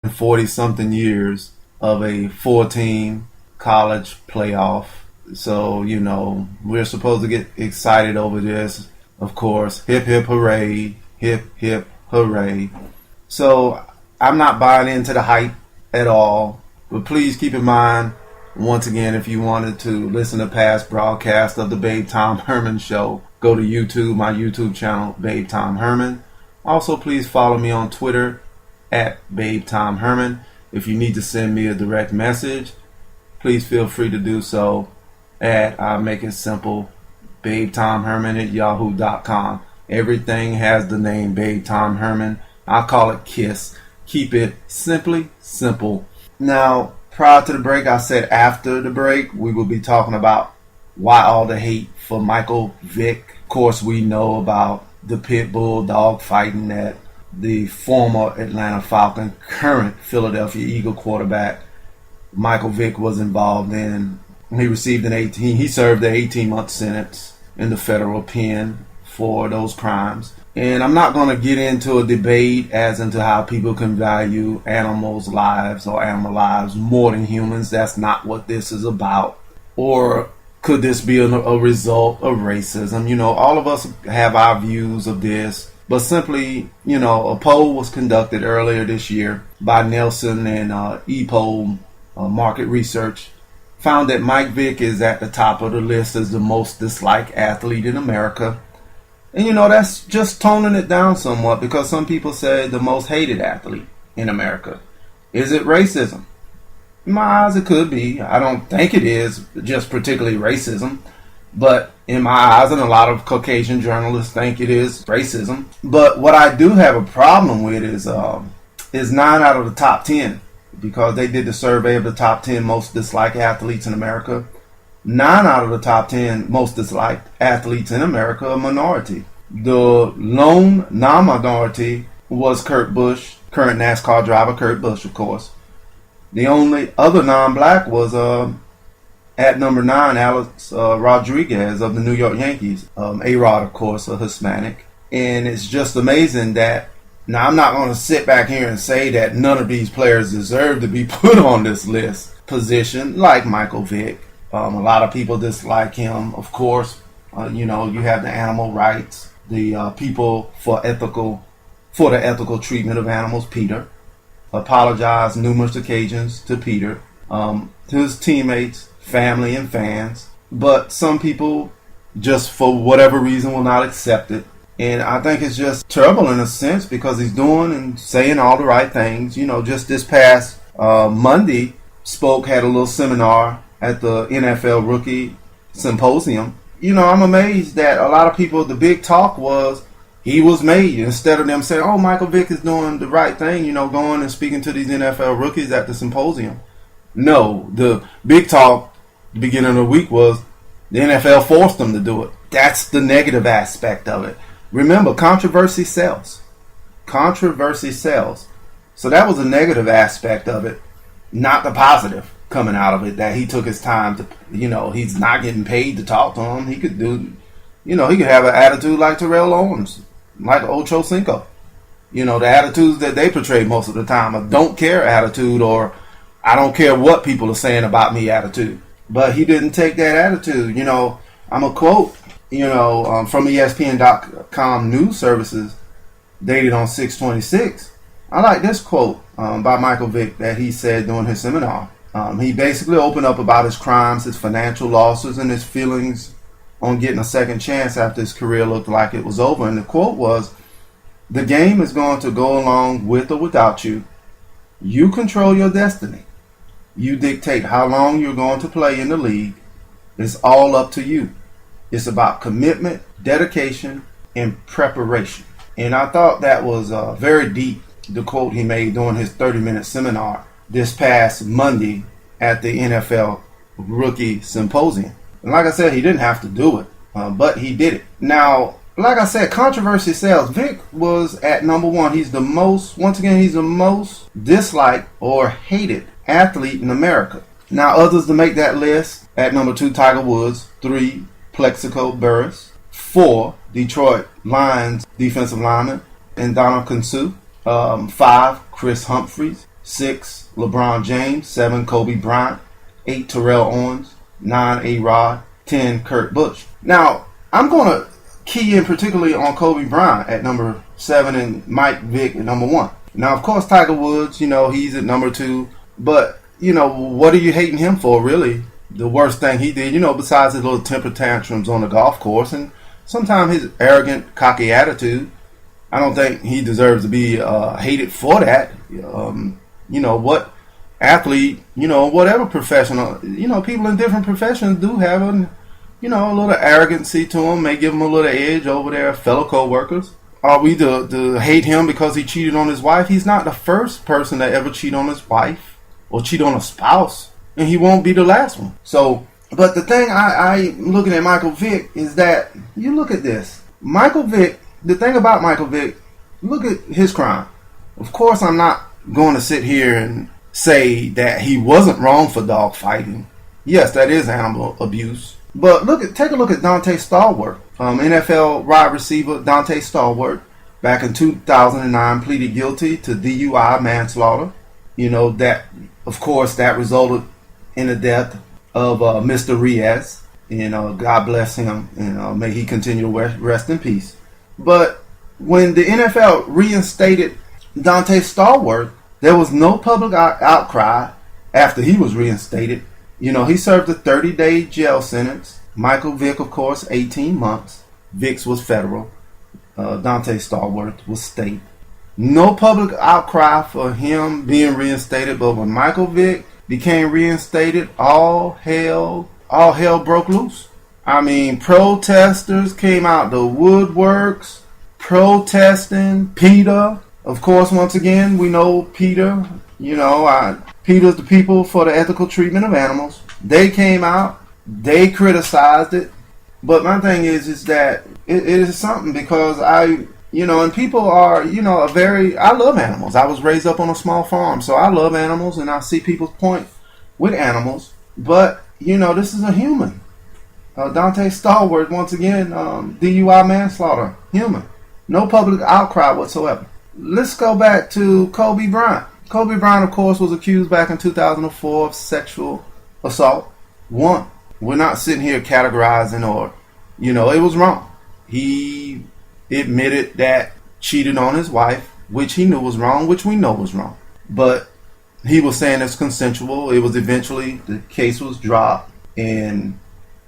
40-something years of a 4-team college playoff. So, we're supposed to get excited over this. Of course, hip, hip, hooray, hip, hip, hooray. So, I'm not buying into the hype at all. But please keep in mind, once again, if you wanted to listen to past broadcasts of the Babethomherman Show, go to YouTube, my YouTube channel, Babethomherman. Also, please follow me on Twitter at Babethomherman. If you need to send me a direct message, please feel free to do so at, I'll make it simple, Babethomherman@yahoo.com. Everything has the name Babethomherman. I call it KISS. Keep it simply simple. Now, prior to the break, I said after the break, we will be talking about why all the hate for Michael Vick. Of course, we know about the pit bull dog fighting that the former Atlanta Falcon, current Philadelphia Eagle quarterback, Michael Vick, was involved in. He received he served an 18-month sentence in the federal pen for those crimes. And I'm not going to get into a debate as into how people can value animals' lives or animal lives more than humans. That's not what this is about. Or could this be a result of racism? All of us have our views of this. But simply, a poll was conducted earlier this year by Nelson and ePoll Market Research. Found that Mike Vick is at the top of the list as the most disliked athlete in America. And that's just toning it down somewhat, because some people say the most hated athlete in America. Is it racism? In my eyes, it could be. I don't think it is just particularly racism. But in my eyes, and a lot of Caucasian journalists think it is racism. But what I do have a problem with is 9 out of the top 10. Because they did the survey of the top 10 most disliked athletes in America. 9 out of the top 10 most disliked athletes in America are minority. The lone non-minority was Kurt Busch, current NASCAR driver Kurt Busch, of course. The only other non-black was at number 9, Alex Rodriguez of the New York Yankees. A-Rod, of course, a Hispanic. And it's just amazing that, now I'm not going to sit back here and say that none of these players deserve to be put on this list position, like Michael Vick. A lot of people dislike him, of course. You have the animal rights, the people for the ethical treatment of animals. Peter apologized numerous occasions to Peter, to his teammates, family, and fans. But some people, just for whatever reason, will not accept it. And I think it's just terrible in a sense, because he's doing and saying all the right things. Just this past Monday, had a little seminar at the NFL Rookie Symposium. I'm amazed that a lot of people, the big talk was he was made, instead of them saying, oh, Michael Vick is doing the right thing, going and speaking to these NFL rookies at the symposium. No, the big talk the beginning of the week was the NFL forced them to do it. That's the negative aspect of it. Remember, controversy sells. Controversy sells. So that was a negative aspect of it, not the positive coming out of it, that he took his time to, he's not getting paid to talk to him. He could do, he could have an attitude like Terrell Owens, like Ocho Cinco. The attitudes that they portray most of the time, a don't care attitude, or I don't care what people are saying about me attitude. But he didn't take that attitude. I'm a quote, from ESPN.com news services dated on 6/26. I like this quote by Michael Vick that he said during his seminar. He basically opened up about his crimes, his financial losses, and his feelings on getting a second chance after his career looked like it was over. And the quote was, "The game is going to go along with or without you. You control your destiny. You dictate how long you're going to play in the league. It's all up to you. It's about commitment, dedication, and preparation." And I thought that was very deep, the quote he made during his 30-minute seminar this past Monday at the NFL Rookie Symposium. And like I said, he didn't have to do it, but he did it. Now, like I said, controversy sells. Vick was at number 1. He's the most disliked or hated athlete in America. Now, others to make that list: at number 2, Tiger Woods; 3, Plexico Burress; 4, Detroit Lions defensive lineman Ndamukong Suh; 5, Chris Humphries; 6 LeBron James, 7 Kobe Bryant, 8 Terrell Owens, 9 A-Rod, 10 Kurt Busch. Now, I'm going to key in particularly on Kobe Bryant at number 7 and Mike Vick at number 1. Now, of course, Tiger Woods, he's at number 2. But, what are you hating him for, really? The worst thing he did, besides his little temper tantrums on the golf course and sometimes his arrogant, cocky attitude, I don't think he deserves to be hated for that. What athlete, whatever professional, people in different professions do have a little arrogancy to them, may give him a little edge over their fellow co-workers. Are we to hate him because he cheated on his wife? He's not the first person to ever cheat on his wife or cheat on a spouse, and he won't be the last one. So, but the thing I'm looking at Michael Vick is that you look at this. Michael Vick, the thing about Michael Vick, look at his crime. Of course, I'm not going to sit here and say that he wasn't wrong for dog fighting. Yes, that is animal abuse. But take a look at Dante Stallworth. NFL wide receiver Dante Stallworth back in 2009 pleaded guilty to DUI manslaughter. That, of course, that resulted in the death of Mr. Riaz. God bless him, and may he continue to rest in peace. But when the NFL reinstated Dante Stallworth, there was no public outcry after he was reinstated. He served a 30-day jail sentence. Michael Vick, of course, 18 months. Vick's was federal. Dante Stallworth was state. No public outcry for him being reinstated, but when Michael Vick became reinstated, all hell broke loose. I mean, protesters came out the woodworks, protesting. PETA, of course, once again, we know PETA. PETA's the People for the Ethical Treatment of Animals. They came out, they criticized it. But my thing is that it is something, because and people are, I love animals. I was raised up on a small farm, so I love animals, and I see people's point with animals. But, this is a human. Dante Stallworth, once again, DUI manslaughter, human. No public outcry whatsoever. Let's go back to Kobe Bryant. Kobe Bryant, of course, was accused back in 2004 of sexual assault. We're not sitting here categorizing or, it was wrong. He admitted that cheated on his wife, which he knew was wrong, which we know was wrong. But he was saying it's consensual. It was eventually, the case was dropped, and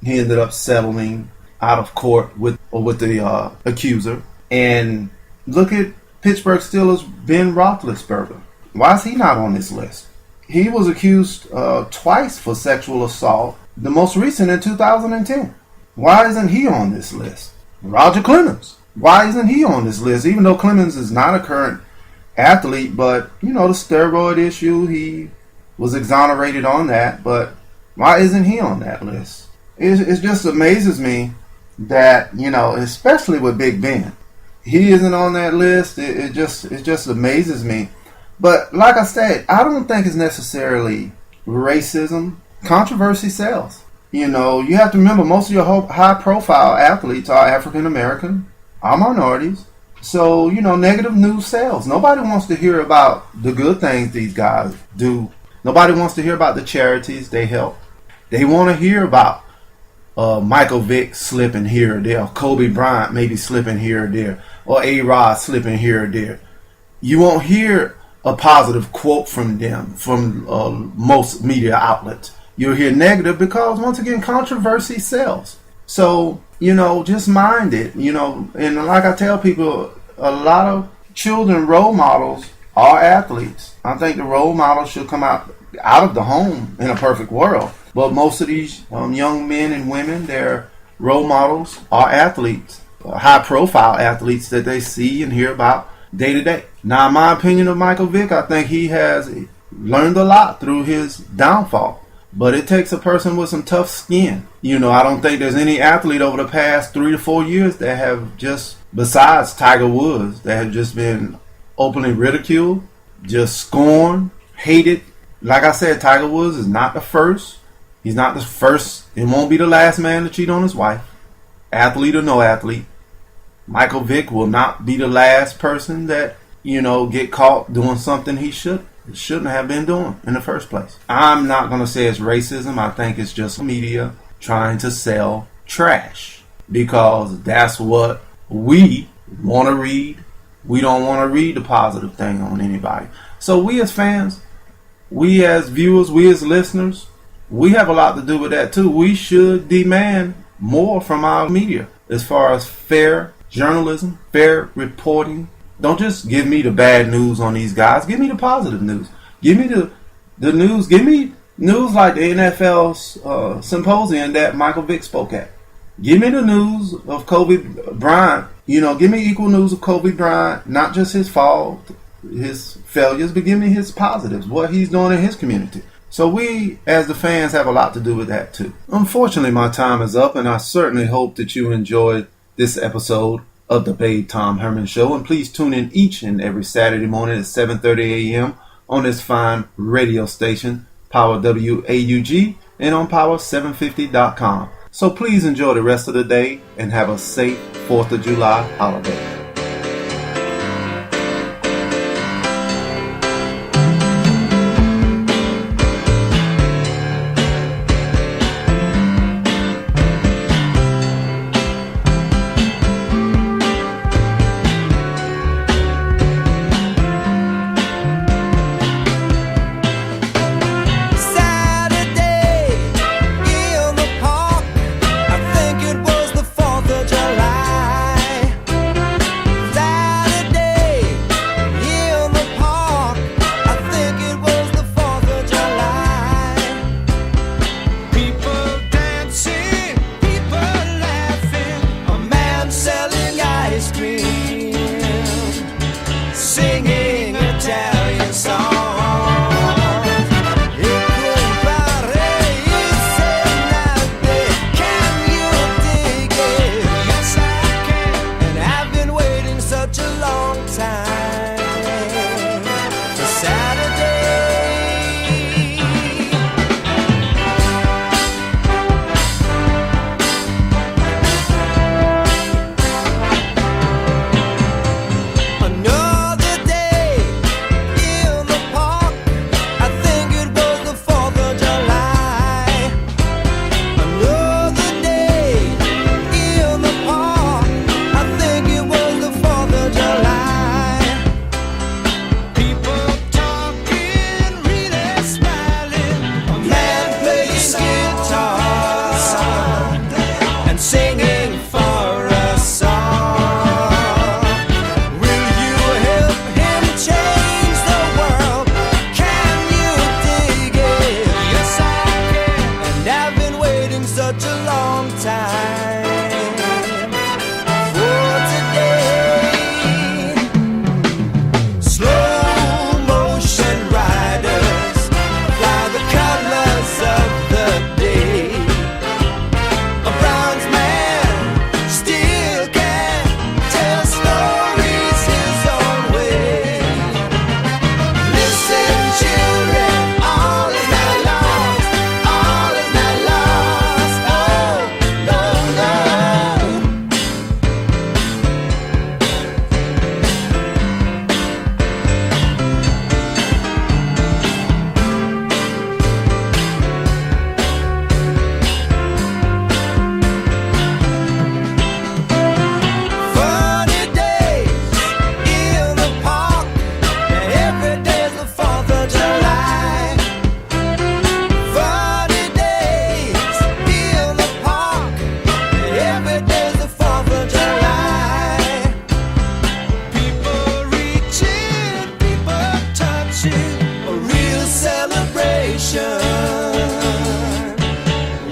he ended up settling out of court with the accuser. And look at Pittsburgh Steelers' Ben Roethlisberger. Why is he not on this list? He was accused twice for sexual assault, the most recent in 2010. Why isn't he on this list? Roger Clemens. Why isn't he on this list? Even though Clemens is not a current athlete, but, the steroid issue, he was exonerated on that. But why isn't he on that list? It just amazes me that, especially with Big Ben, he isn't on that list. It just amazes me. But like I said, I don't think it's necessarily racism. Controversy sells. You have to remember, most of your high-profile athletes are African American, are minorities. So, negative news sells. Nobody wants to hear about the good things these guys do. Nobody wants to hear about the charities they help. They want to hear about Michael Vick slipping here or there, or Kobe Bryant maybe slipping here or there, or A-Rod slipping here or there. You won't hear a positive quote from them, from most media outlets. You'll hear negative because, once again, controversy sells. So, just mind it, and like I tell people, a lot of children role models are athletes. I think the role models should come out of the home in a perfect world. But most of these young men and women, their role models are athletes, high-profile athletes that they see and hear about day to day. Now, in my opinion of Michael Vick, I think he has learned a lot through his downfall. But it takes a person with some tough skin. I don't think there's any athlete over the past 3 to 4 years that have just, besides Tiger Woods, that have just been openly ridiculed, just scorned, hated. Like I said, Tiger Woods is not the first. He's not the first and won't be the last man to cheat on his wife, athlete or no athlete. Michael Vick will not be the last person that, get caught doing something he shouldn't shouldn't have been doing in the first place. I'm not going to say it's racism. I think it's just media trying to sell trash, because that's what we want to read. We don't want to read the positive thing on anybody. So we as fans, we as viewers, we as listeners, we have a lot to do with that too. We should demand more from our media as far as fair journalism, fair reporting. Don't just give me the bad news on these guys. Give me the positive news. Give me the news. Give me news like the NFL's symposium that Michael Vick spoke at. Give me the news of Kobe Bryant. Give me equal news of Kobe Bryant, not just his fault, his failures, but give me his positives, what he's doing in his community. So we, as the fans, have a lot to do with that too. Unfortunately, my time is up, and I certainly hope that you enjoyed this episode of the Babethomherman Show. And please tune in each and every Saturday morning at 7:30 a.m. on this fine radio station, Power WAUG, and on Power750.com. So please enjoy the rest of the day and have a safe 4th of July holiday.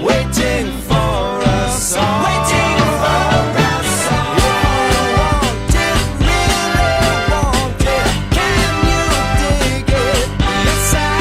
Waiting